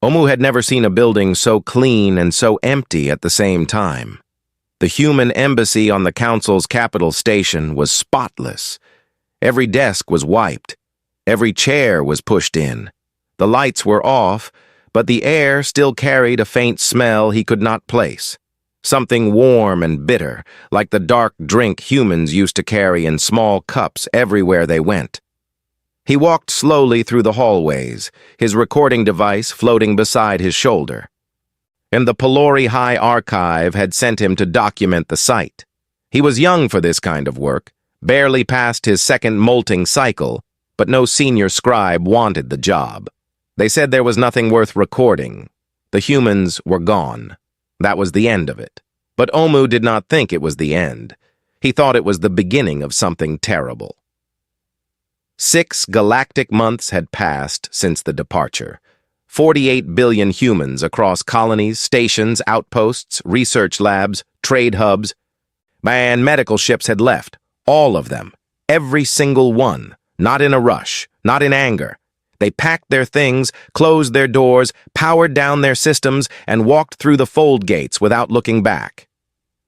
Omu had never seen a building so clean and so empty at the same time. The human embassy on the council's capital station was spotless. Every desk was wiped. Every chair was pushed in. The lights were off, but the air still carried a faint smell he could not place. Something warm and bitter, like the dark drink humans used to carry in small cups everywhere they went. He walked slowly through the hallways, his recording device floating beside his shoulder. And the Pelori High Archive had sent him to document the site. He was young for this kind of work, barely past his second molting cycle, but no senior scribe wanted the job. They said there was nothing worth recording. The humans were gone. That was the end of it. But Omu did not think it was the end. He thought it was the beginning of something terrible. 6 galactic months had passed since the departure. 48 billion humans across colonies, stations, outposts, research labs, trade hubs, and medical ships had left. All of them. Every single one. Not in a rush. Not in anger. They packed their things, closed their doors, powered down their systems, and walked through the fold gates without looking back.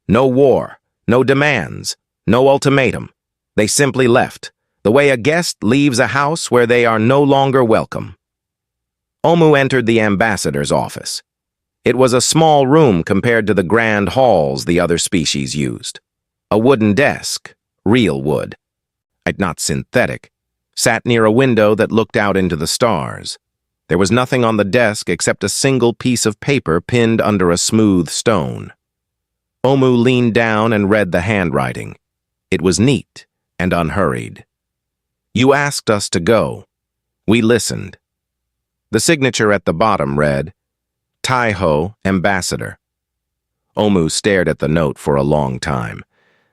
No war. No demands. No ultimatum. They simply left, the way a guest leaves a house where they are no longer welcome. Omu entered the ambassador's office. It was a small room compared to the grand halls the other species used. A wooden desk, real wood, not synthetic, sat near a window that looked out into the stars. There was nothing on the desk except a single piece of paper pinned under a smooth stone. Omu leaned down and read the handwriting. It was neat and unhurried. "You asked us to go. We listened." The signature at the bottom read, Taiho, Ambassador. Omu stared at the note for a long time.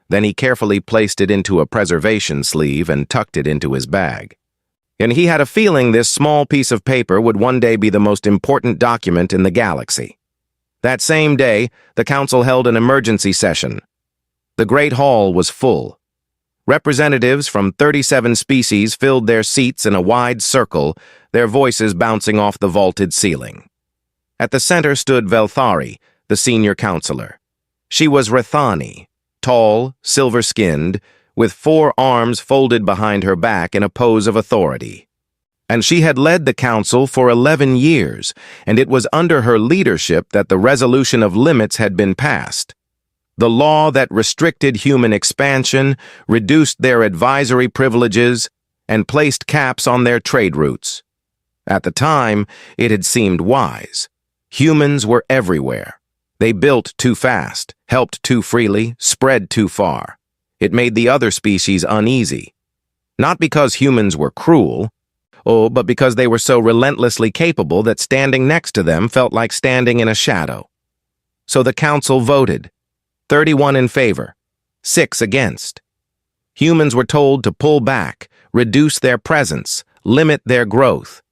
Then he carefully placed it into a preservation sleeve and tucked it into his bag. And he had a feeling this small piece of paper would one day be the most important document in the galaxy. That same day, the council held an emergency session. The Great Hall was full. Representatives from 37 species filled their seats in a wide circle, their voices bouncing off the vaulted ceiling. At the center stood Velthari, the senior counselor. She was Rathani, tall, silver-skinned, with 4 arms folded behind her back in a pose of authority. And she had led the council for 11 years, and it was under her leadership that the resolution of limits had been passed. The law that restricted human expansion, reduced their advisory privileges, and placed caps on their trade routes. At the time, it had seemed wise. Humans were everywhere. They built too fast, helped too freely, spread too far. It made the other species uneasy. Not because humans were cruel, but because they were so relentlessly capable that standing next to them felt like standing in a shadow. So the council voted. 31 in favor, 6 against. Humans were told to pull back, reduce their presence, limit their growth.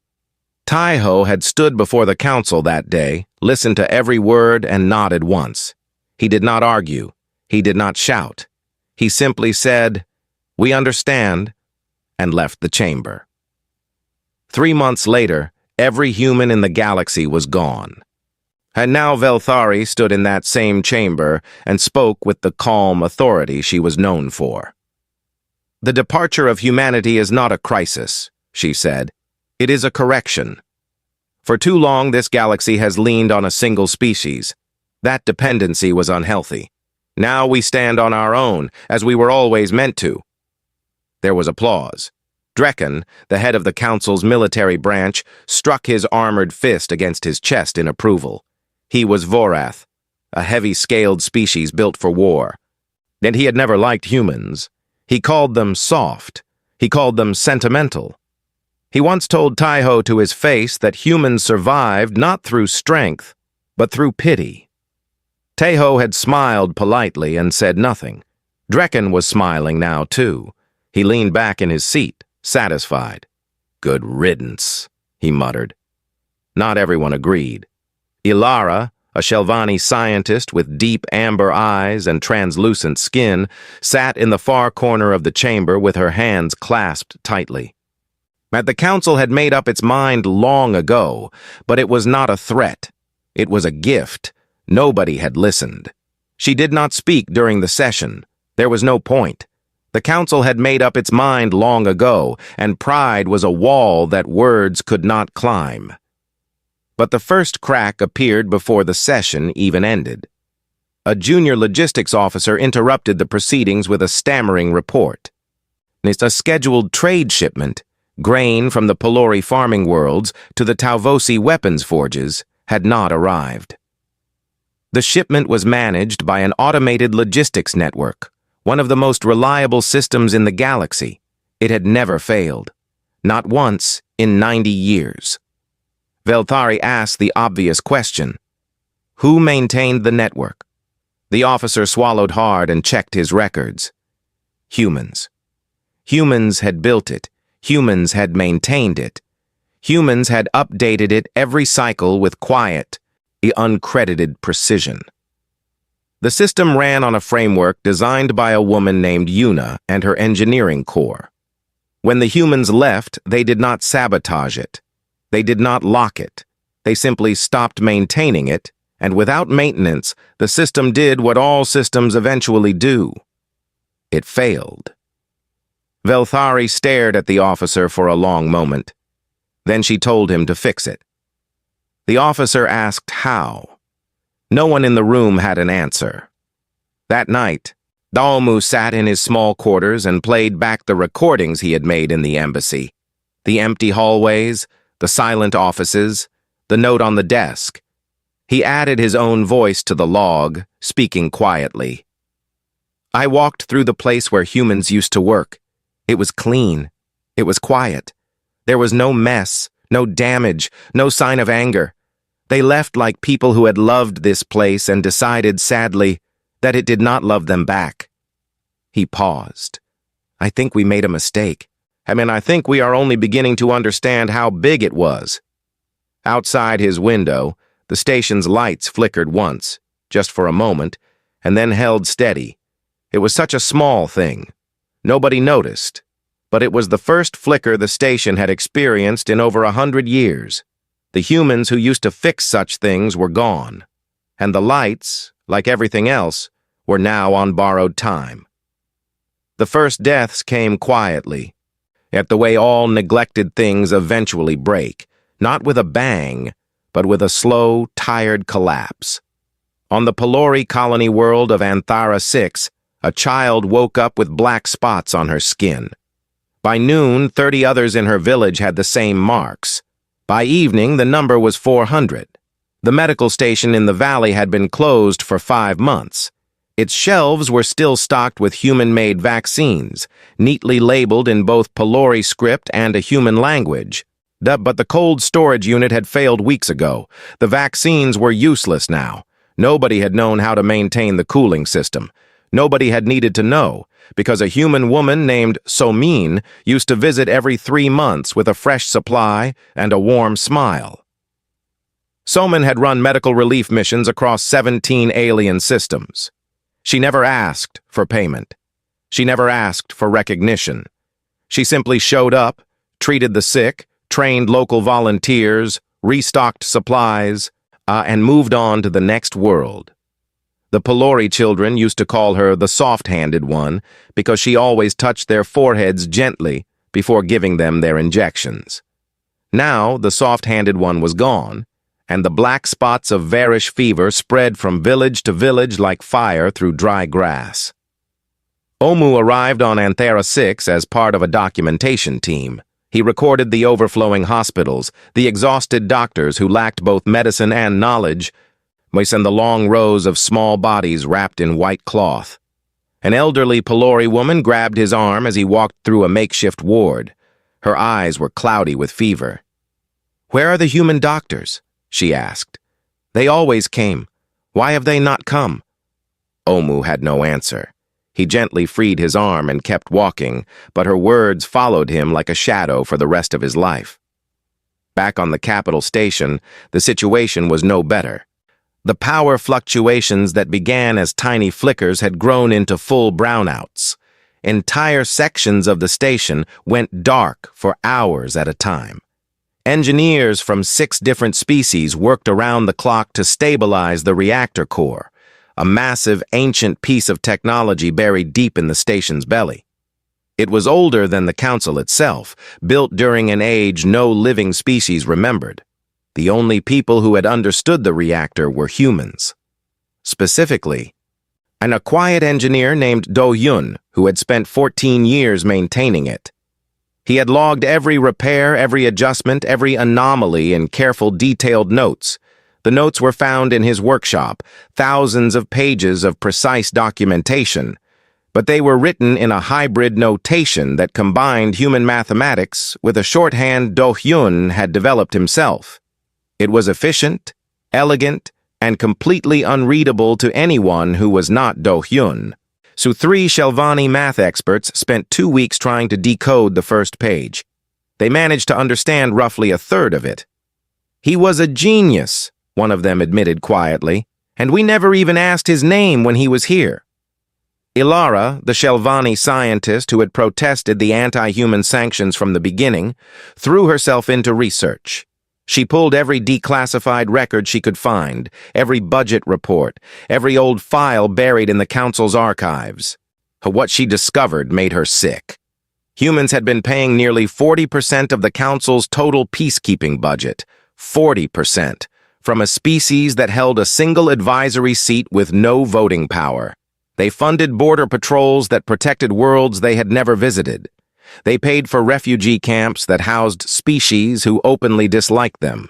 Taiho had stood before the council that day, listened to every word, and nodded once. He did not argue. He did not shout. He simply said, "We understand," and left the chamber. 3 months later, every human in the galaxy was gone. And now Velthari stood in that same chamber and spoke with the calm authority she was known for. "The departure of humanity is not a crisis," she said. "It is a correction. For too long, this galaxy has leaned on a single species. That dependency was unhealthy. Now we stand on our own, as we were always meant to." There was applause. Drekken, the head of the council's military branch, struck his armored fist against his chest in approval. He was Vorath, a heavy-scaled species built for war. And he had never liked humans. He called them soft. He called them sentimental. He once told Taiho to his face that humans survived not through strength, but through pity. Taiho had smiled politely and said nothing. Drekken was smiling now, too. He leaned back in his seat, satisfied. "Good riddance," he muttered. Not everyone agreed. Ilara, a Shelvani scientist with deep amber eyes and translucent skin, sat in the far corner of the chamber with her hands clasped tightly. The council had made up its mind long ago, but it was not a threat. It was a gift. Nobody had listened. She did not speak during the session. There was no point. The council had made up its mind long ago, and pride was a wall that words could not climb. But the first crack appeared before the session even ended. A junior logistics officer interrupted the proceedings with a stammering report. It's a scheduled trade shipment, grain from the Pelori farming worlds to the Tauvosi weapons forges, had not arrived. The shipment was managed by an automated logistics network, one of the most reliable systems in the galaxy. It had never failed. Not once in 90 years. Velthari asked the obvious question. Who maintained the network? The officer swallowed hard and checked his records. Humans. Humans had built it. Humans had maintained it. Humans had updated it every cycle with quiet, uncredited precision. The system ran on a framework designed by a woman named Yuna and her engineering corps. When the humans left, they did not sabotage it. They did not lock it. They simply stopped maintaining it, and without maintenance, the system did what all systems eventually do. It failed. Velthari stared at the officer for a long moment. Then she told him to fix it. The officer asked how. No one in the room had an answer. That night, Daomu sat in his small quarters and played back the recordings he had made in the embassy. The empty hallways, the silent offices, the note on the desk. He added his own voice to the log, speaking quietly. I walked through the place where humans used to work. It was clean. It was quiet. There was no mess, no damage, no sign of anger. They left like people who had loved this place and decided, sadly, that it did not love them back. He paused. I think we made a mistake. I think we are only beginning to understand how big it was. Outside his window, the station's lights flickered once, just for a moment, and then held steady. It was such a small thing. Nobody noticed. But it was the first flicker the station had experienced in over 100 years. The humans who used to fix such things were gone. And the lights, like everything else, were now on borrowed time. The first deaths came quietly, at the way all neglected things eventually break, not with a bang, but with a slow, tired collapse. On the Pelori colony world of Anthara 6, a child woke up with black spots on her skin. By noon, 30 others in her village had the same marks. By evening, the number was 400. The medical station in the valley had been closed for 5 months. Its shelves were still stocked with human-made vaccines, neatly labeled in both Pelori script and a human language. But the cold storage unit had failed weeks ago. The vaccines were useless now. Nobody had known how to maintain the cooling system. Nobody had needed to know, because a human woman named Somin used to visit every 3 months with a fresh supply and a warm smile. Somin had run medical relief missions across 17 alien systems. She never asked for payment. She never asked for recognition. She simply showed up, treated the sick, trained local volunteers, restocked supplies, and moved on to the next world. The Pelori children used to call her the soft-handed one because she always touched their foreheads gently before giving them their injections. Now the soft-handed one was gone, and the black spots of varish fever spread from village to village like fire through dry grass. Omu arrived on Anthera 6 as part of a documentation team. He recorded the overflowing hospitals, the exhausted doctors who lacked both medicine and knowledge, and the long rows of small bodies wrapped in white cloth. An elderly Pelori woman grabbed his arm as he walked through a makeshift ward. Her eyes were cloudy with fever. "Where are the human doctors?" she asked. "They always came. Why have they not come?" Omu had no answer. He gently freed his arm and kept walking, but her words followed him like a shadow for the rest of his life. Back on the capital station, the situation was no better. The power fluctuations that began as tiny flickers had grown into full brownouts. entire sections of the station went dark for hours at a time. Engineers from 6 different species worked around the clock to stabilize the reactor core, a massive ancient piece of technology buried deep in the station's belly. It was older than the Council itself, built during an age no living species remembered. The only people who had understood the reactor were humans. Specifically, a quiet engineer named Do Yun, who had spent 14 years maintaining it. He had logged every repair, every adjustment, every anomaly in careful, detailed notes. The notes were found in his workshop, thousands of pages of precise documentation, but they were written in a hybrid notation that combined human mathematics with a shorthand Do Hyun had developed himself. It was efficient, elegant, and completely unreadable to anyone who was not Do Hyun. So 3 Shelvani math experts spent 2 weeks trying to decode the first page. They managed to understand roughly a third of it. "He was a genius," one of them admitted quietly, "and we never even asked his name when he was here." Ilara, the Shelvani scientist who had protested the anti-human sanctions from the beginning, threw herself into research. She pulled every declassified record she could find, every budget report, every old file buried in the Council's archives. What she discovered made her sick. Humans had been paying nearly 40% of the Council's total peacekeeping budget, 40%, from a species that held a single advisory seat with no voting power. They funded border patrols that protected worlds they had never visited. They paid for refugee camps that housed species who openly disliked them.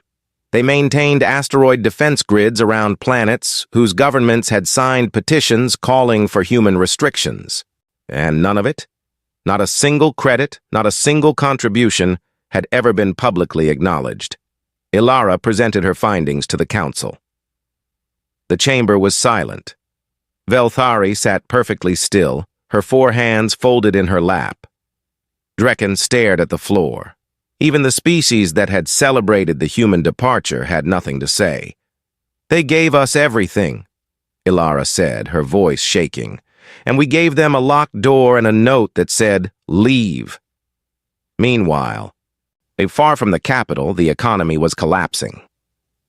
They maintained asteroid defense grids around planets whose governments had signed petitions calling for human restrictions. And none of it, not a single credit, not a single contribution, had ever been publicly acknowledged. Ilara presented her findings to the Council. The chamber was silent. Velthari sat perfectly still, her 4 hands folded in her lap. Drekken stared at the floor. Even the species that had celebrated the human departure had nothing to say. "They gave us everything," Ilara said, her voice shaking, "and we gave them a locked door and a note that said, 'Leave.'" Meanwhile, far from the capital, the economy was collapsing.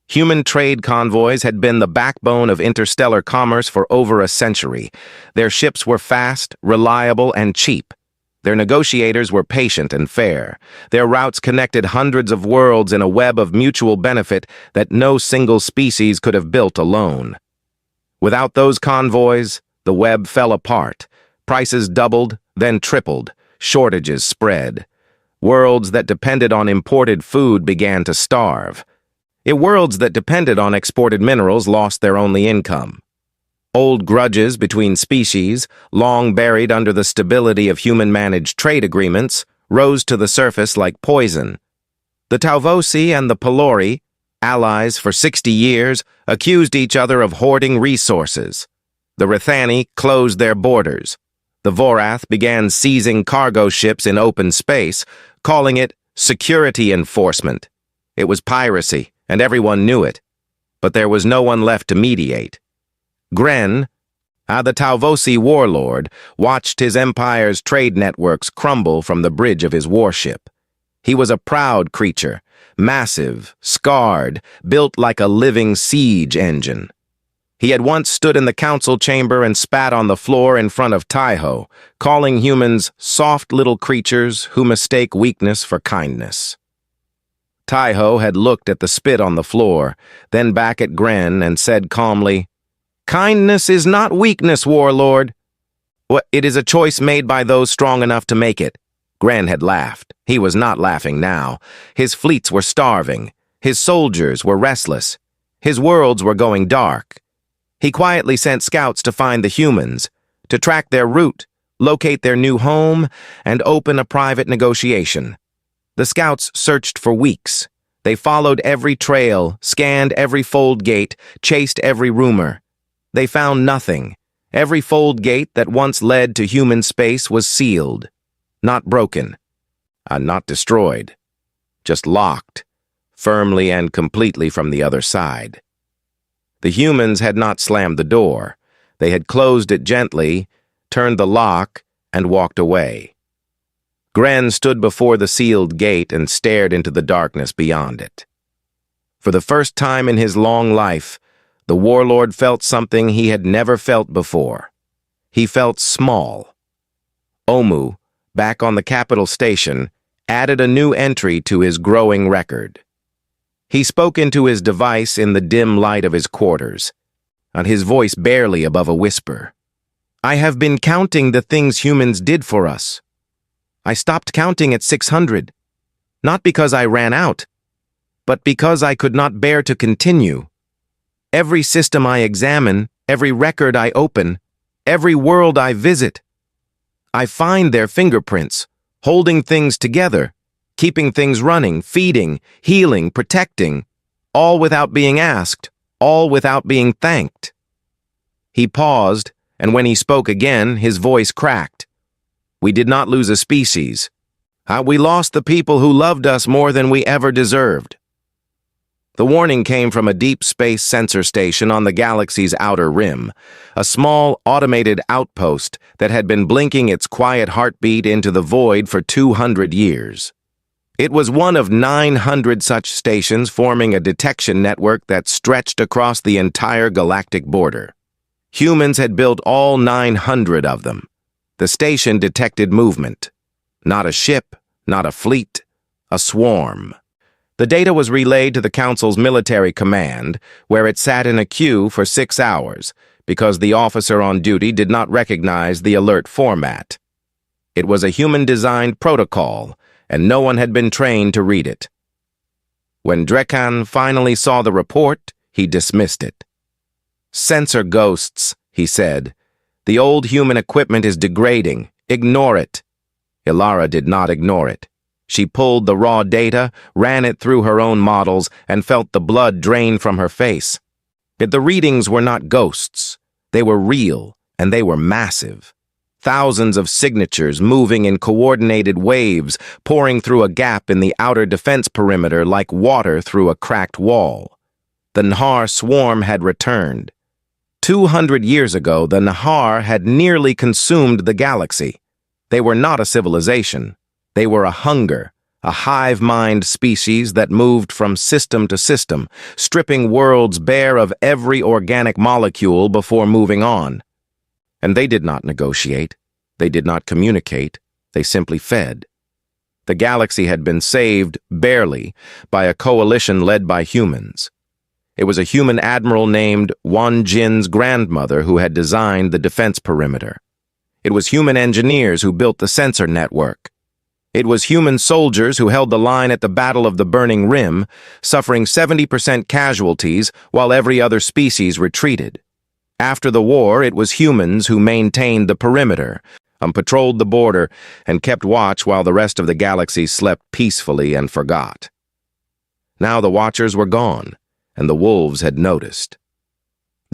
Human trade convoys had been the backbone of interstellar commerce for over a century. Their ships were fast, reliable, and cheap. Their negotiators were patient and fair. Their routes connected hundreds of worlds in a web of mutual benefit that no single species could have built alone. Without those convoys, the web fell apart. Prices doubled, then tripled. Shortages spread. Worlds that depended on imported food began to starve. Worlds that depended on exported minerals lost their only income. Old grudges between species, long buried under the stability of human-managed trade agreements, rose to the surface like poison. The Tauvosi and the Pelori, allies for 60 years, accused each other of hoarding resources. The Rithani closed their borders. The Vorath began seizing cargo ships in open space, calling it security enforcement. It was piracy, and everyone knew it. But there was no one left to mediate. Gren, the Tauvosi warlord, watched his empire's trade networks crumble from the bridge of his warship. He was a proud creature, massive, scarred, built like a living siege engine. He had once stood in the council chamber and spat on the floor in front of Taiho, calling humans soft little creatures who mistake weakness for kindness. Taiho had looked at the spit on the floor, then back at Gren and said calmly, "Kindness is not weakness, warlord. It is a choice made by those strong enough to make it." Gren had laughed. He was not laughing now. His fleets were starving. His soldiers were restless. His worlds were going dark. He quietly sent scouts to find the humans, to track their route, locate their new home, and open a private negotiation. The scouts searched for weeks. They followed every trail, scanned every fold gate, chased every rumor. They found nothing. Every fold gate that once led to human space was sealed. Not broken. Not destroyed. Just locked, firmly and completely from the other side. The humans had not slammed the door. They had closed it gently, turned the lock, and walked away. Gren stood before the sealed gate and stared into the darkness beyond it. For the first time in his long life, the warlord felt something he had never felt before. He felt small. Omu, back on the capital station, added a new entry to his growing record. He spoke into his device in the dim light of his quarters, and his voice barely above a whisper. I have been counting the things humans did for us. I stopped counting at 600, not because I ran out, but because I could not bear to continue. Every system I examine, every record I open, every world I visit, I find their fingerprints, holding things together, keeping things running, feeding, healing, protecting, all without being asked, all without being thanked. He paused, and when he spoke again, his voice cracked. We did not lose a species. We lost the people who loved us more than we ever deserved. The warning came from a deep space sensor station on the galaxy's outer rim, a small, automated outpost that had been blinking its quiet heartbeat into the void for 200 years. It was one of 900 such stations forming a detection network that stretched across the entire galactic border. Humans had built all 900 of them. The station detected movement. Not a ship, not a fleet, a swarm. The data was relayed to the Council's military command, where it sat in a queue for 6 hours, because the officer on duty did not recognize the alert format. It was a human-designed protocol, and no one had been trained to read it. When Drekan finally saw the report, he dismissed it. Sensor ghosts, he said. The old human equipment is degrading. Ignore it. Ilara did not ignore it. She pulled the raw data, ran it through her own models, and felt the blood drain from her face. But the readings were not ghosts. They were real, and they were massive. Thousands of signatures moving in coordinated waves, pouring through a gap in the outer defense perimeter like water through a cracked wall. The Nahar swarm had returned. 200 years ago, the Nahar had nearly consumed the galaxy. They were not a civilization. They were a hunger, a hive-mind species that moved from system to system, stripping worlds bare of every organic molecule before moving on. And they did not negotiate. They did not communicate. They simply fed. The galaxy had been saved, barely, by a coalition led by humans. It was a human admiral named Wan Jin's grandmother who had designed the defense perimeter. It was human engineers who built the sensor network. It was human soldiers who held the line at the Battle of the Burning Rim, suffering 70% casualties while every other species retreated. After the war, it was humans who maintained the perimeter, patrolled the border, and kept watch while the rest of the galaxy slept peacefully and forgot. Now the Watchers were gone, and the wolves had noticed.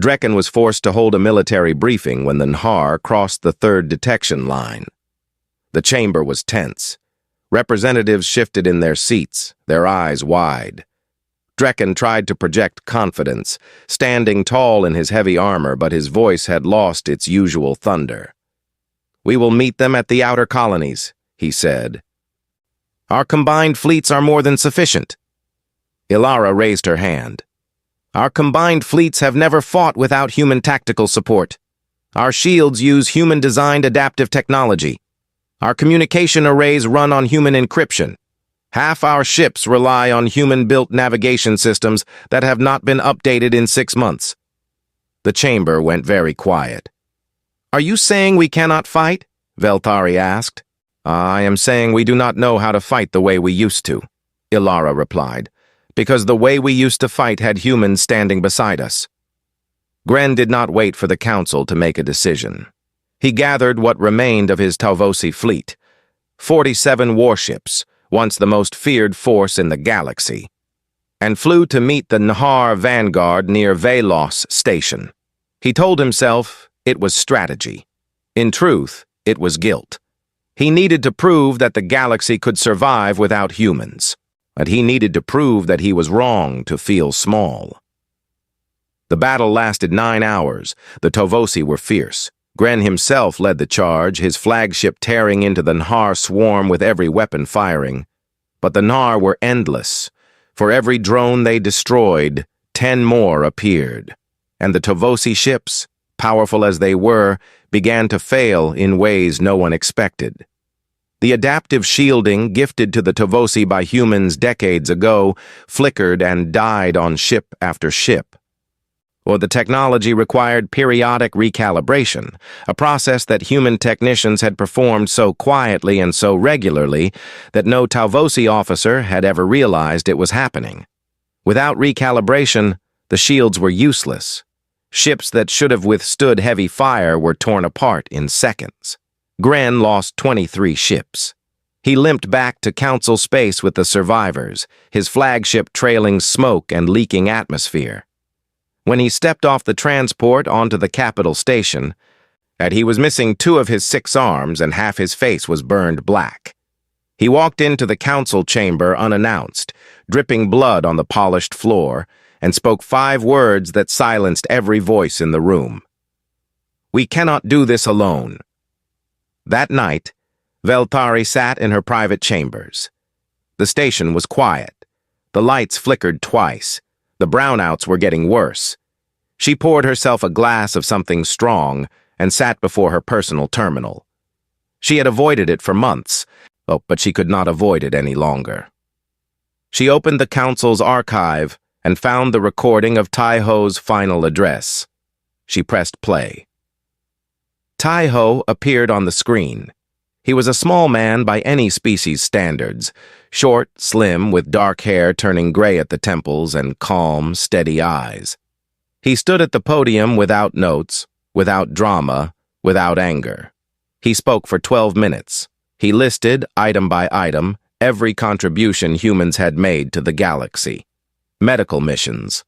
Drekan was forced to hold a military briefing when the Nahar crossed the third detection line. The chamber was tense. Representatives shifted in their seats, their eyes wide. Drekan tried to project confidence, standing tall in his heavy armor, but his voice had lost its usual thunder. We will meet them at the outer colonies, he said. Our combined fleets are more than sufficient. Ilara raised her hand. Our combined fleets have never fought without human tactical support. Our shields use human-designed adaptive technology. Our communication arrays run on human encryption. Half our ships rely on human-built navigation systems that have not been updated in 6 months. The chamber went very quiet. Are you saying we cannot fight? Veltari asked. I am saying we do not know how to fight the way we used to, Ilara replied, because the way we used to fight had humans standing beside us. Gren did not wait for the council to make a decision. He gathered what remained of his Talvosi fleet, 47 warships, once the most feared force in the galaxy, and flew to meet the Nahar vanguard near Velos Station. He told himself it was strategy. In truth, it was guilt. He needed to prove that the galaxy could survive without humans, but he needed to prove that he was wrong to feel small. The battle lasted 9 hours. The Talvosi were fierce. Gren himself led the charge, his flagship tearing into the Nahar swarm with every weapon firing. But the Nahar were endless. For every drone they destroyed, 10 more appeared. And the Tovosi ships, powerful as they were, began to fail in ways no one expected. The adaptive shielding gifted to the Tovosi by humans decades ago flickered and died on ship after ship. Or the technology required periodic recalibration, a process that human technicians had performed so quietly and so regularly that no Tovosi officer had ever realized it was happening. Without recalibration, the shields were useless. Ships that should have withstood heavy fire were torn apart in seconds. Gren lost 23 ships. He limped back to Council space with the survivors, his flagship trailing smoke and leaking atmosphere. When he stepped off the transport onto the capital station, he was missing 2 of his 6 arms and half his face was burned black. He walked into the council chamber unannounced, dripping blood on the polished floor, and spoke 5 words that silenced every voice in the room. "We cannot do this alone." That night, Veltari sat in her private chambers. The station was quiet. The lights flickered twice. The brownouts were getting worse. She poured herself a glass of something strong and sat before her personal terminal. She had avoided it for months, but she could not avoid it any longer. She opened the council's archive and found the recording of Tai-Ho's final address. She pressed play. Tai-Ho appeared on the screen. He was a small man by any species standards, short, slim, with dark hair turning gray at the temples and calm, steady eyes. He stood at the podium without notes, without drama, without anger. He spoke for 12 minutes. He listed, item by item, every contribution humans had made to the galaxy. Medical missions,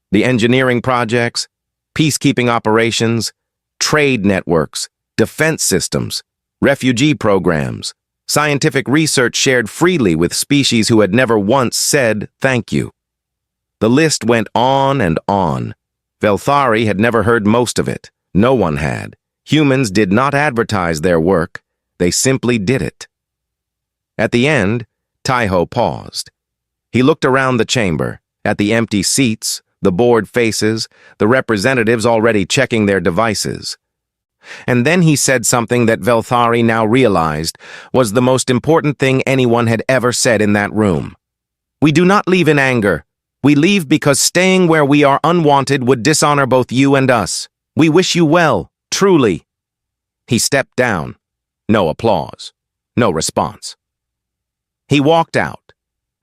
the engineering projects, peacekeeping operations, trade networks, defense systems, refugee programs, scientific research shared freely with species who had never once said thank you. The list went on and on. Velthari had never heard most of it. No one had. Humans did not advertise their work. They simply did it. At the end, Tai-Ho paused. He looked around the chamber, at the empty seats, the bored faces, the representatives already checking their devices. And then he said something that Velthari now realized was the most important thing anyone had ever said in that room. "We do not leave in anger. We leave because staying where we are unwanted would dishonor both you and us. We wish you well, truly." He stepped down. No applause. No response. He walked out,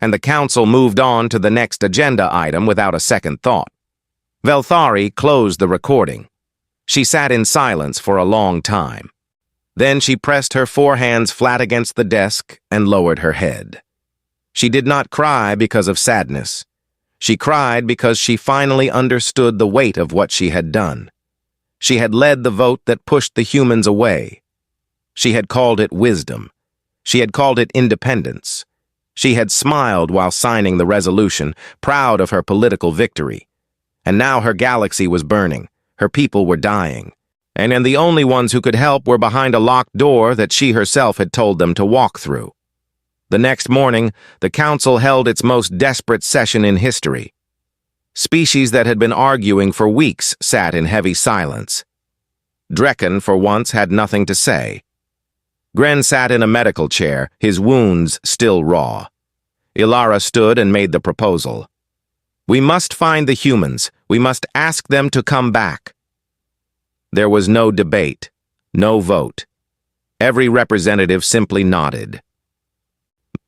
and the council moved on to the next agenda item without a second thought. Velthari closed the recording. She sat in silence for a long time. Then she pressed her 4 hands flat against the desk and lowered her head. She did not cry because of sadness. She cried because she finally understood the weight of what she had done. She had led the vote that pushed the humans away. She had called it wisdom. She had called it independence. She had smiled while signing the resolution, proud of her political victory. And now her galaxy was burning. Her people were dying. And the only ones who could help were behind a locked door that she herself had told them to walk through. The next morning, the council held its most desperate session in history. Species that had been arguing for weeks sat in heavy silence. Drekken, for once, had nothing to say. Gren sat in a medical chair, his wounds still raw. Ilara stood and made the proposal. "We must find the humans. We must ask them to come back." There was no debate, no vote. Every representative simply nodded.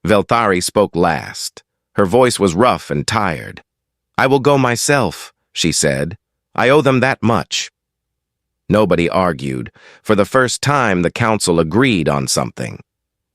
Velthari spoke last. Her voice was rough and tired. "I will go myself," she said. "I owe them that much." Nobody argued. For the first time, the council agreed on something.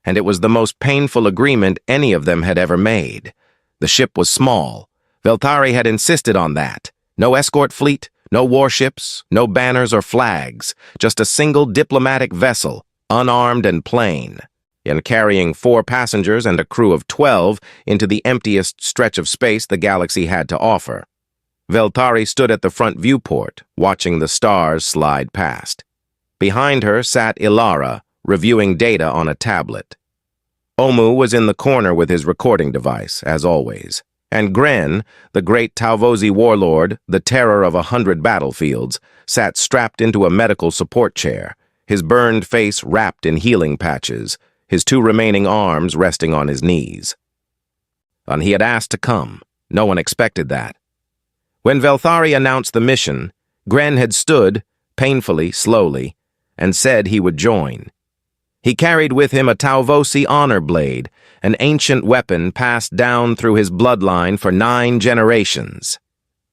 And it was the most painful agreement any of them had ever made. The ship was small. Velthari had insisted on that. No escort fleet, no warships, no banners or flags, just a single diplomatic vessel, unarmed and plain, and carrying 4 passengers and a crew of 12 into the emptiest stretch of space the galaxy had to offer. Velthari stood at the front viewport, watching the stars slide past. Behind her sat Ilara, reviewing data on a tablet. Omu was in the corner with his recording device, as always, and Gren, the great Talvosi warlord, the terror of 100 battlefields, sat strapped into a medical support chair, his burned face wrapped in healing patches, his 2 remaining arms resting on his knees. And he had asked to come. No one expected that. When Velthari announced the mission, Gren had stood, painfully, slowly, and said he would join. He carried with him a Talvosi honor blade, an ancient weapon passed down through his bloodline for 9 generations.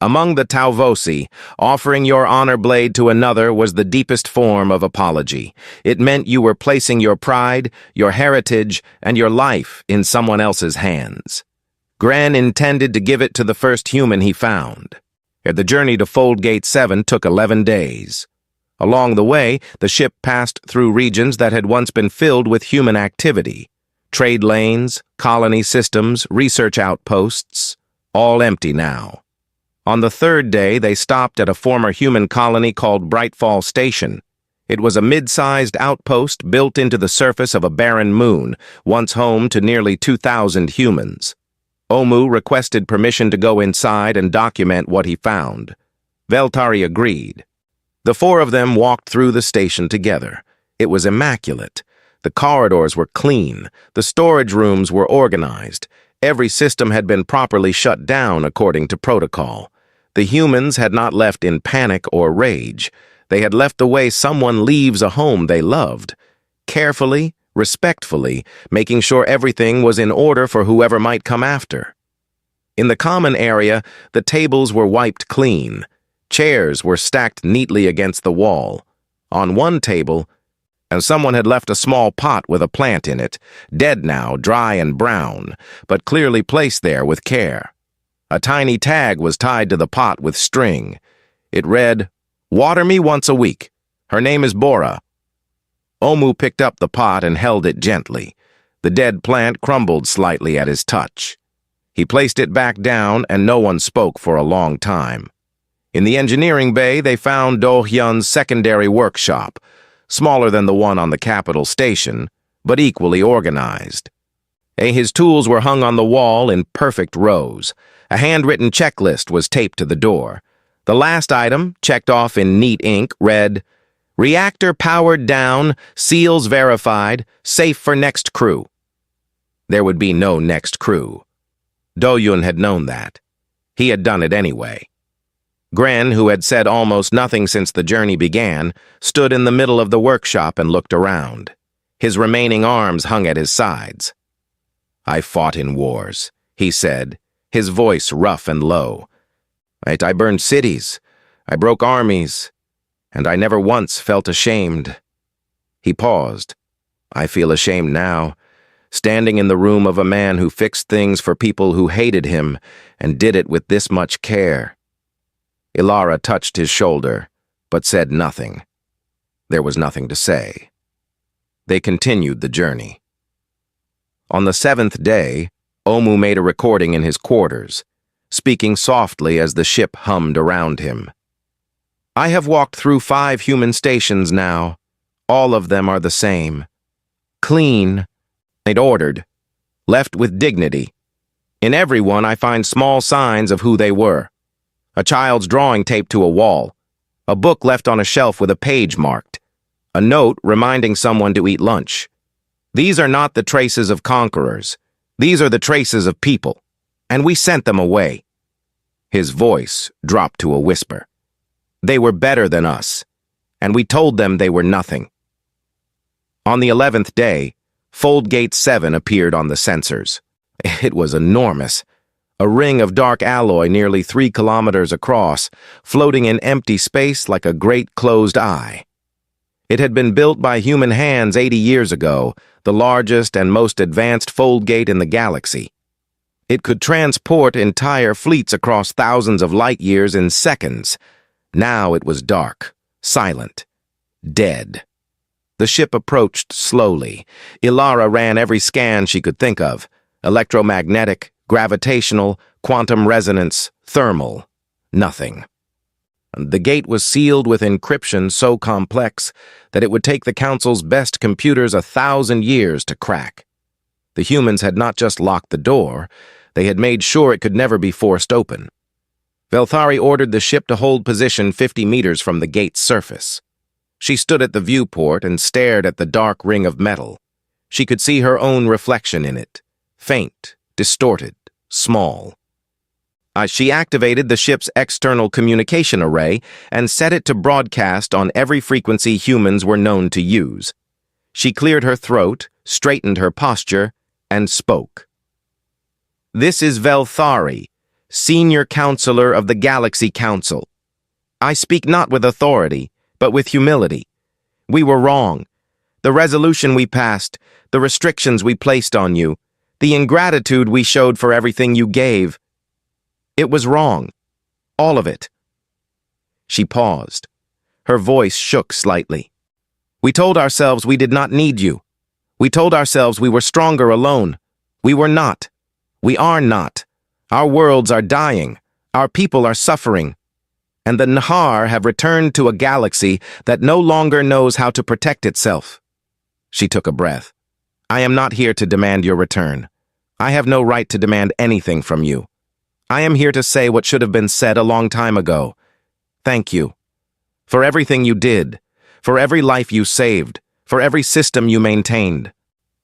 Among the Talvosi, offering your honor blade to another was the deepest form of apology. It meant you were placing your pride, your heritage, and your life in someone else's hands. Gran intended to give it to the first human he found. The journey to Foldgate 7 took 11 days. Along the way, the ship passed through regions that had once been filled with human activity. Trade lanes, colony systems, research outposts, all empty now. On the 3rd day, they stopped at a former human colony called Brightfall Station. It was a mid-sized outpost built into the surface of a barren moon, once home to nearly 2,000 humans. Omu requested permission to go inside and document what he found. Veltari agreed. The 4 of them walked through the station together. It was immaculate. The corridors were clean. The storage rooms were organized. Every system had been properly shut down according to protocol. The humans had not left in panic or rage. They had left the way someone leaves a home they loved. Carefully, respectfully, making sure everything was in order for whoever might come after. In the common area, the tables were wiped clean. Chairs were stacked neatly against the wall. On one table, and someone had left a small pot with a plant in it, dead now, dry and brown, but clearly placed there with care. A tiny tag was tied to the pot with string. It read, "Water me once a week. Her name is Bora." Omu picked up the pot and held it gently. The dead plant crumbled slightly at his touch. He placed it back down, and no one spoke for a long time. In the engineering bay, they found Do-hyun's secondary workshop, smaller than the one on the capital station, but equally organized. His tools were hung on the wall in perfect rows. A handwritten checklist was taped to the door. The last item, checked off in neat ink, read, "Reactor powered down, seals verified, safe for next crew." There would be no next crew. Do-hyun had known that. He had done it anyway. Gren, who had said almost nothing since the journey began, stood in the middle of the workshop and looked around. His remaining arms hung at his sides. "I fought in wars," he said, his voice rough and low. I burned cities, I broke armies, and I never once felt ashamed." He paused. "I feel ashamed now, standing in the room of a man who fixed things for people who hated him and did it with this much care." Ilara touched his shoulder, but said nothing. There was nothing to say. They continued the journey. On the 7th day, Omu made a recording in his quarters, speaking softly as the ship hummed around him. "I have walked through 5 human stations now. All of them are the same. Clean, and ordered, left with dignity. In every one I find small signs of who they were. A child's drawing taped to a wall, a book left on a shelf with a page marked, a note reminding someone to eat lunch. These are not the traces of conquerors. These are the traces of people, and we sent them away." His voice dropped to a whisper. "They were better than us, and we told them they were nothing." On the 11th day, Foldgate 7 appeared on the sensors. It was enormous. A ring of dark alloy nearly 3 kilometers across, floating in empty space like a great closed eye. It had been built by human hands 80 years ago, the largest and most advanced Foldgate in the galaxy. It could transport entire fleets across thousands of light years in seconds. Now it was dark, silent, dead. The ship approached slowly. Ilara ran every scan she could think of: electromagnetic, gravitational, quantum resonance, thermal. Nothing. The gate was sealed with encryption so complex that it would take the Council's best computers 1,000 years to crack. The humans had not just locked the door, they had made sure it could never be forced open. Velthari ordered the ship to hold position 50 meters from the gate's surface. She stood at the viewport and stared at the dark ring of metal. She could see her own reflection in it, faint, distorted, small. She activated the ship's external communication array and set it to broadcast on every frequency humans were known to use. She cleared her throat, straightened her posture, and spoke. "This is Velthari, Senior Counselor of the Galaxy Council. I speak not with authority, but with humility. We were wrong. The resolution we passed, the restrictions we placed on you, the ingratitude we showed for everything you gave. It was wrong. All of it." She paused. Her voice shook slightly. "We told ourselves we did not need you. We told ourselves we were stronger alone. We were not. We are not. Our worlds are dying. Our people are suffering. And the Nahar have returned to a galaxy that no longer knows how to protect itself." She took a breath. "I am not here to demand your return. I have no right to demand anything from you. I am here to say what should have been said a long time ago. Thank you. For everything you did, for every life you saved, for every system you maintained,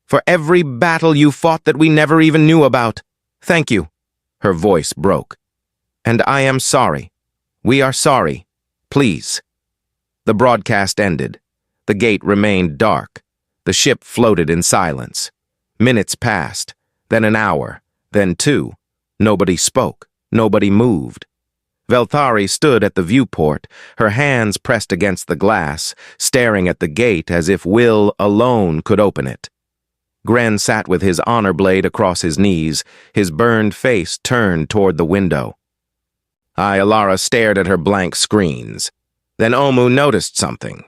for every battle you fought that we never even knew about. Thank you." Her voice broke. "And I am sorry. We are sorry. Please." The broadcast ended. The gate remained dark. The ship floated in silence. Minutes passed, then an hour, then 2. Nobody spoke. Nobody moved. Velthari stood at the viewport, her hands pressed against the glass, staring at the gate as if will alone could open it. Gren sat with his honor blade across his knees, his burned face turned toward the window. Alara stared at her blank screens. Then Omu noticed something.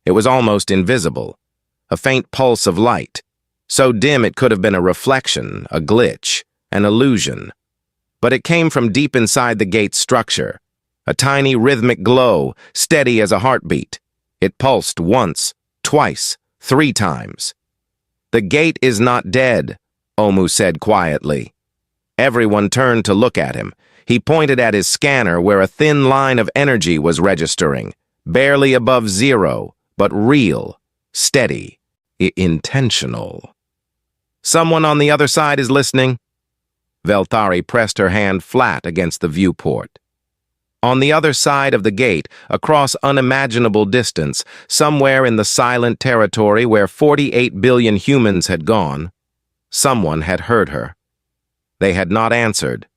It was almost invisible. A faint pulse of light, so dim it could have been a reflection, a glitch, an illusion. But it came from deep inside the gate's structure. A tiny rhythmic glow, steady as a heartbeat. It pulsed once, twice, 3 times. "The gate is not dead," Omu said quietly. Everyone turned to look at him. He pointed at his scanner where a thin line of energy was registering, barely above 0, but real, steady, intentional. "Someone on the other side is listening." Velthari pressed her hand flat against the viewport. On the other side of the gate, across unimaginable distance, somewhere in the silent territory where 48 billion humans had gone, someone had heard her. They had not answered,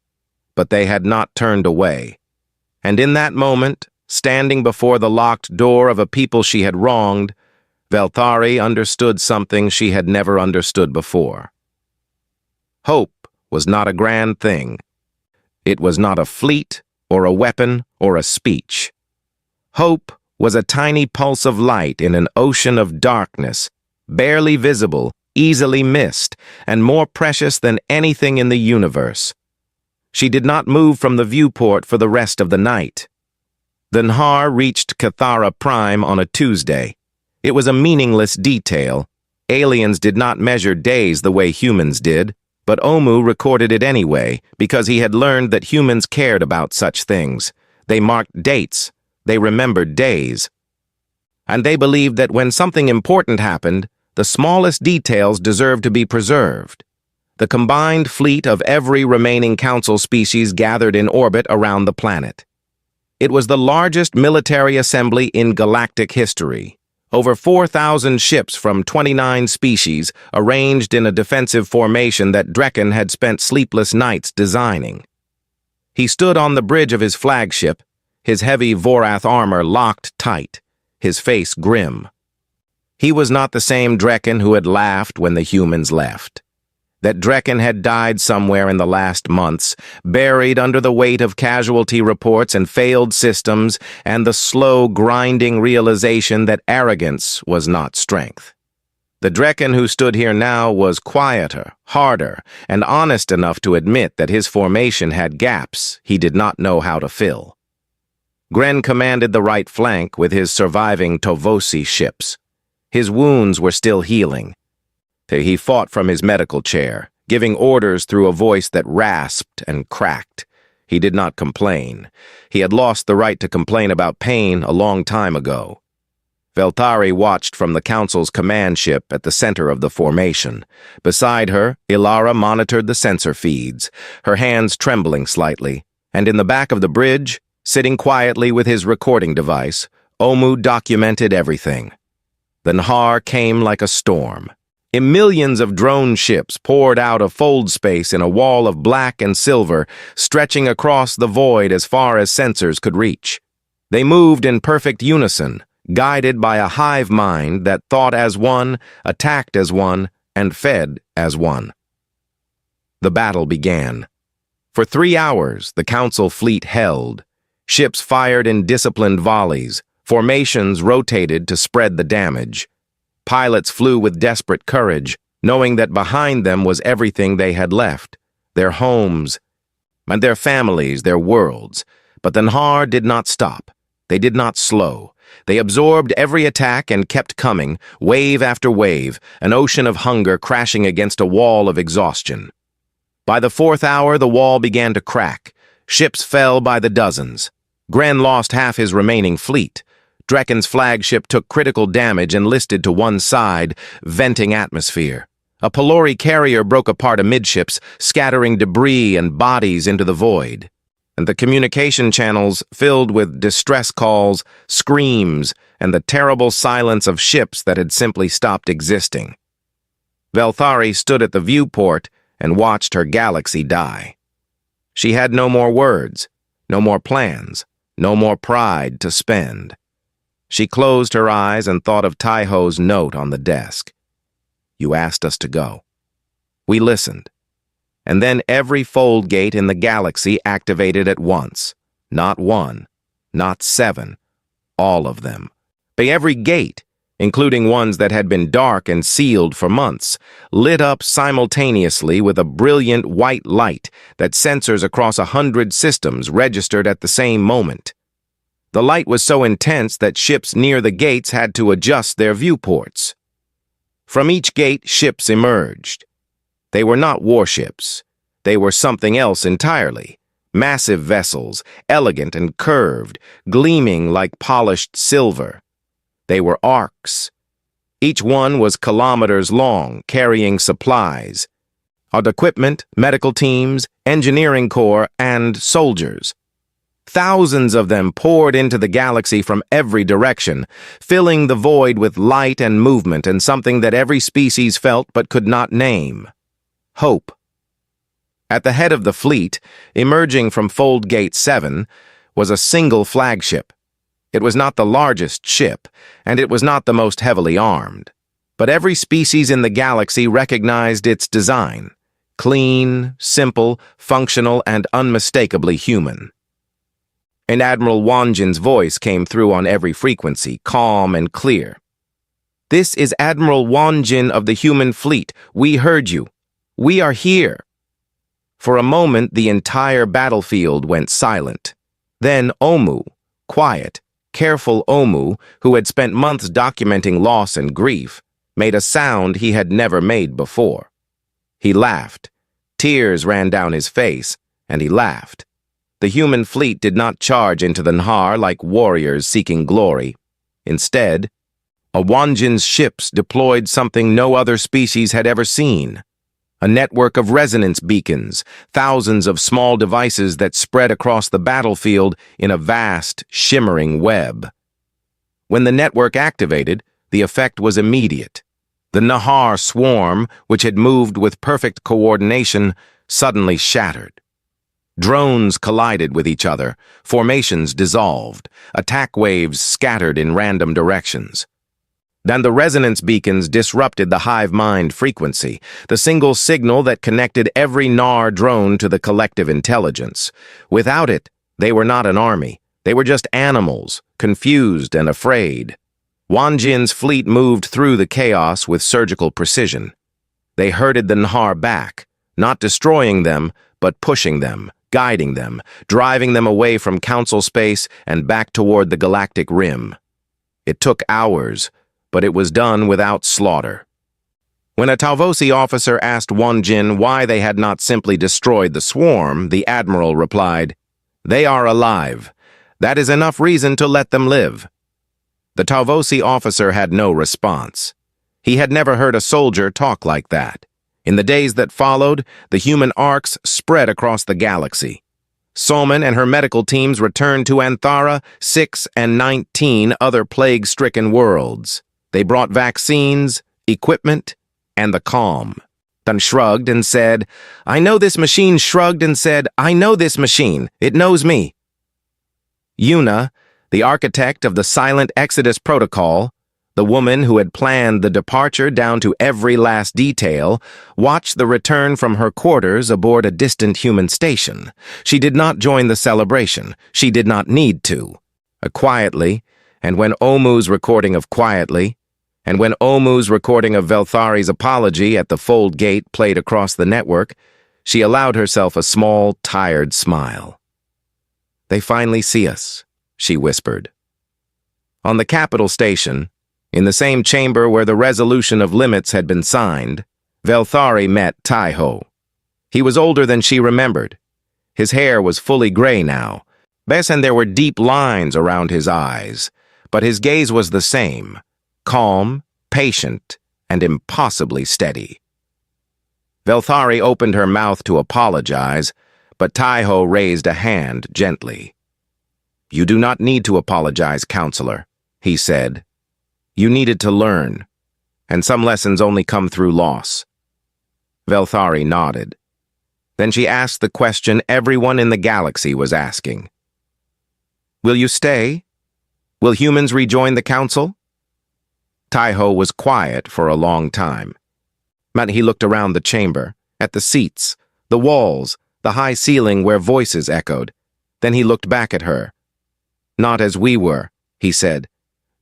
but they had not turned away. And in that moment, standing before the locked door of a people she had wronged, Velthari understood something she had never understood before. Hope was not a grand thing. It was not a fleet, or a weapon, or a speech. Hope was a tiny pulse of light in an ocean of darkness, barely visible, easily missed, and more precious than anything in the universe. She did not move from the viewport for the rest of the night. The Nhar reached Cathara Prime on a Tuesday. It was a meaningless detail. Aliens did not measure days the way humans did. But Omu recorded it anyway, because he had learned that humans cared about such things. They marked dates. They remembered days. And they believed that when something important happened, the smallest details deserved to be preserved. The combined fleet of every remaining council species gathered in orbit around the planet. It was the largest military assembly in galactic history. Over 4,000 ships from 29 species arranged in a defensive formation that Drekken had spent sleepless nights designing. He stood on the bridge of his flagship, his heavy Vorath armor locked tight, his face grim. He was not the same Drekken who had laughed when the humans left. That Drekken had died somewhere in the last months, buried under the weight of casualty reports and failed systems and the slow, grinding realization that arrogance was not strength. The Drekken who stood here now was quieter, harder, and honest enough to admit that his formation had gaps he did not know how to fill. Gren commanded the right flank with his surviving Tovosi ships. His wounds were still healing. He fought from his medical chair, giving orders through a voice that rasped and cracked. He did not complain. He had lost the right to complain about pain a long time ago. Veltari watched from the Council's command ship at the center of the formation. Beside her, Ilara monitored the sensor feeds, her hands trembling slightly, and in the back of the bridge, sitting quietly with his recording device, Omu documented everything. The Nahar came like a storm. Millions of drone ships poured out of fold space in a wall of black and silver, stretching across the void as far as sensors could reach. They moved in perfect unison, guided by a hive mind that thought as one, attacked as one, and fed as one. The battle began. For 3 hours, the Council fleet held. Ships fired in disciplined volleys. Formations rotated to spread the damage. Pilots flew with desperate courage, knowing that behind them was everything they had left, their homes, and their families, their worlds. But the Nahar did not stop. They did not slow. They absorbed every attack and kept coming, wave after wave, an ocean of hunger crashing against a wall of exhaustion. By the 4th hour, the wall began to crack. Ships fell by the dozens. Gren lost half his remaining fleet. Drekken's flagship took critical damage and listed to one side, venting atmosphere. A Pelori carrier broke apart amidships, scattering debris and bodies into the void. And the communication channels filled with distress calls, screams, and the terrible silence of ships that had simply stopped existing. Velthari stood at the viewport and watched her galaxy die. She had no more words, no more plans, no more pride to spend. She closed her eyes and thought of Taiho's note on the desk. "You asked us to go." We listened. And then every fold gate in the galaxy activated at once. Not one, not 7, all of them. By every gate, including ones that had been dark and sealed for months, lit up simultaneously with a brilliant white light that sensors across 100 systems registered at the same moment. The light was so intense that ships near the gates had to adjust their viewports. From each gate, ships emerged. They were not warships. They were something else entirely. Massive vessels, elegant and curved, gleaming like polished silver. They were arcs. Each one was kilometers long, carrying supplies. Of equipment, medical teams, engineering corps, and soldiers. Thousands of them poured into the galaxy from every direction, filling the void with light and movement and something that every species felt but could not name. Hope. At the head of the fleet, emerging from Fold Gate 7, was a single flagship. It was not the largest ship, and it was not the most heavily armed. But every species in the galaxy recognized its design. Clean, simple, functional, and unmistakably human. And Admiral Wanjin's voice came through on every frequency, calm and clear. "This is Admiral Wanjin of the human fleet. We heard you. We are here." For a moment, the entire battlefield went silent. Then Omu, quiet, careful Omu, who had spent months documenting loss and grief, made a sound he had never made before. He laughed. Tears ran down his face, and he laughed. The human fleet did not charge into the Nahar like warriors seeking glory. Instead, Wanjin's ships deployed something no other species had ever seen. A network of resonance beacons, thousands of small devices that spread across the battlefield in a vast, shimmering web. When the network activated, the effect was immediate. The Nahar swarm, which had moved with perfect coordination, suddenly shattered. Drones collided with each other, formations dissolved, attack waves scattered in random directions. Then the resonance beacons disrupted the hive mind frequency, the single signal that connected every Nar drone to the collective intelligence. Without it, they were not an army. They were just animals, confused and afraid. Wanjin's fleet moved through the chaos with surgical precision. They herded the Nahar back, not destroying them, but pushing them, guiding them, driving them away from Council space and back toward the galactic rim. It took hours, but it was done without slaughter. When a Talvosi officer asked Wanjin why they had not simply destroyed the swarm, the admiral replied, "They are alive. That is enough reason to let them live." The Talvosi officer had no response. He had never heard a soldier talk like that. In the days that followed, the human arcs spread across the galaxy. Solman and her medical teams returned to Anthara, 6 and 19 other plague-stricken worlds. They brought vaccines, equipment, and the calm. Then shrugged and said, "I know this machine," shrugged and said, "I know this machine. It knows me." Yuna, the architect of the Silent Exodus Protocol, the woman who had planned the departure down to every last detail, watched the return from her quarters aboard a distant human station. She did not join the celebration. She did not need to. Quietly, and when Omu's recording of Quietly, and when Omu's recording of Velthari's apology at the Fold Gate played across the network, she allowed herself a small, tired smile. "They finally see us," she whispered. On the capital station, in the same chamber where the resolution of limits had been signed, Velthari met Taiho. He was older than she remembered. His hair was fully gray now, and there were deep lines around his eyes, but his gaze was the same, calm, patient, and impossibly steady. Velthari opened her mouth to apologize, but Taiho raised a hand gently. "You do not need to apologize, counselor," he said. "You needed to learn, and some lessons only come through loss." Velthari nodded. Then she asked the question everyone in the galaxy was asking. "Will you stay? Will humans rejoin the council?" Taiho was quiet for a long time. But he looked around the chamber, at the seats, the walls, the high ceiling where voices echoed. Then he looked back at her. "Not as we were," he said.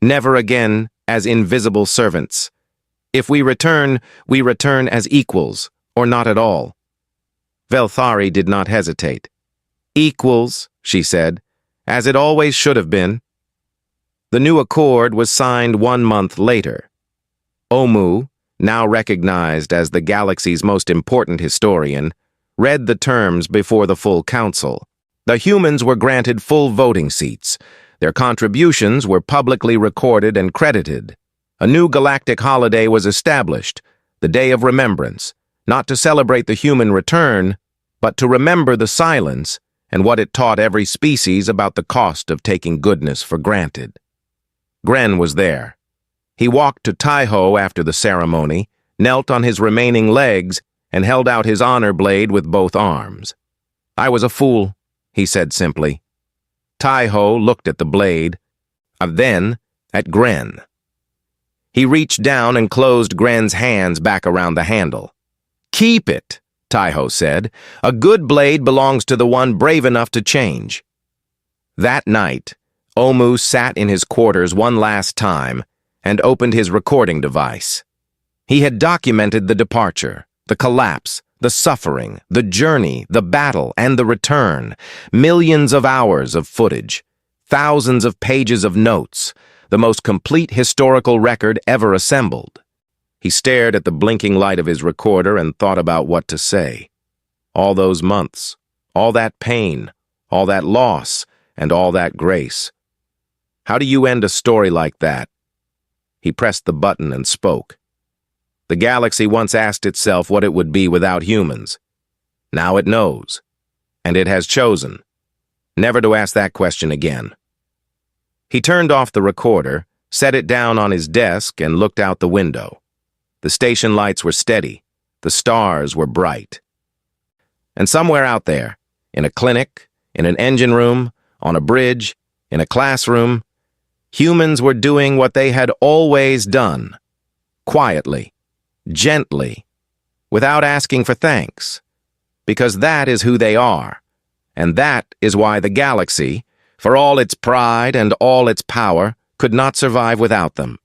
"Never again as invisible servants. If we return as equals, or not at all." Velthari did not hesitate. "Equals," she said, "as it always should have been." The new accord was signed 1 month later. Omu, now recognized as the galaxy's most important historian, read the terms before the full council. The humans were granted full voting seats. Their contributions were publicly recorded and credited. A new galactic holiday was established, the Day of Remembrance, not to celebrate the human return, but to remember the silence and what it taught every species about the cost of taking goodness for granted. Gren was there. He walked to Taiho after the ceremony, knelt on his remaining legs, and held out his honor blade with both arms. "I was a fool," he said simply. Taiho looked at the blade, then at Gren. He reached down and closed Gren's hands back around the handle. "Keep it," Taiho said. "A good blade belongs to the one brave enough to change." That night, Omu sat in his quarters one last time and opened his recording device. He had documented the departure, the collapse, the suffering, the journey, the battle, and the return. Millions of hours of footage, thousands of pages of notes, the most complete historical record ever assembled. He stared at the blinking light of his recorder and thought about what to say. All those months, all that pain, all that loss, and all that grace. How do you end a story like that? He pressed the button and spoke. The galaxy once asked itself what it would be without humans. Now it knows, and it has chosen never to ask that question again. He turned off the recorder, set it down on his desk, and looked out the window. The station lights were steady. The stars were bright. And somewhere out there, in a clinic, in an engine room, on a bridge, in a classroom, humans were doing what they had always done, quietly, gently, without asking for thanks, because that is who they are, and that is why the galaxy, for all its pride and all its power, could not survive without them.